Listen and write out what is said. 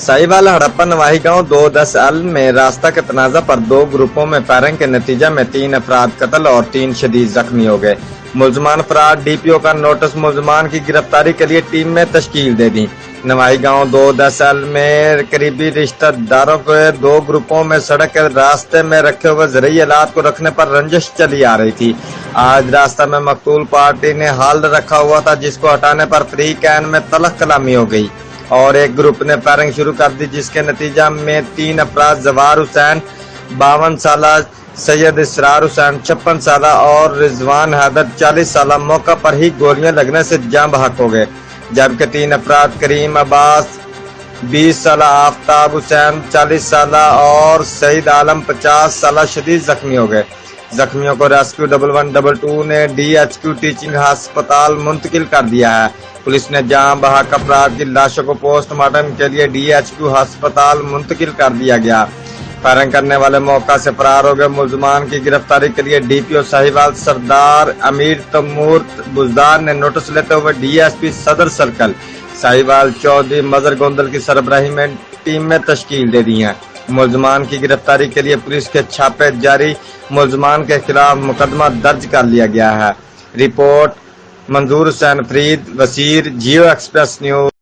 साहिवाल हड़प्पा नवाही गांव 210L में रास्ता के तनाज़ा पर दो ग्रुपों में फायरिंग के नतीजे में 3 अफराद कत्ल और 3 शदीद जख्मी हो गए। मुलजमान फरार डीपीओ का नोटिस मुलजमान की गिरफ्तारी के लिए टीम में तश्कील दे दी। नवाही गांव 210L में करीबी रिश्तेदारों के दो ग्रुपों में सड़क के रास्ते में रखे हुए ज़रूरी आलात को रखने पर रंजिश चली आ रही थी। आज रास्ता में मकतूल पार्टी ने हाल रखा हुआ था, जिसको हटाने पर फ्री कैन में तलख कलामी हो गई और एक ग्रुप ने फायरिंग शुरू कर दी, जिसके नतीजा में 3 अफराद जवार हुसैन 52 साल, सैयद इसरार हुसैन 56 साल और रिजवान हैदर 40 साल मौका पर ही गोलियां लगने से जान बहक हो गए, जबकि 3 अफराद करीम अब्बास 20 साल, आफ्ताब हुसैन 40 साल और सईद आलम 50 साल शदीद जख्मी हो गए। जख्मियों को रेस्क्यू 1112 ने DHQ टीचिंग अस्पताल मुंतकिल कर दिया है। पुलिस ने जान बहक अफराद की लाशों को पोस्टमार्टम के लिए DHQ अस्पताल मुंतकिल कर दिया गया। फायरिंग करने वाले मौका से फरार हो गए। मुलजमान की गिरफ्तारी के लिए DPO साहिवाल सरदार अमीर तमूर बुजदार ने नोटिस लेते हुए DSP सदर सर्कल साहिवाल चौधरी मजर गोंदल की सरबराही में टीम में तश्कील दे दी है। मुलजमान की गिरफ्तारी के लिए पुलिस के छापे जारी, मुलजमान के खिलाफ मुकदमा दर्ज कर लिया गया है। रिपोर्ट मंजूर हुसैन फरीद, वसीर, जियो एक्सप्रेस न्यूज।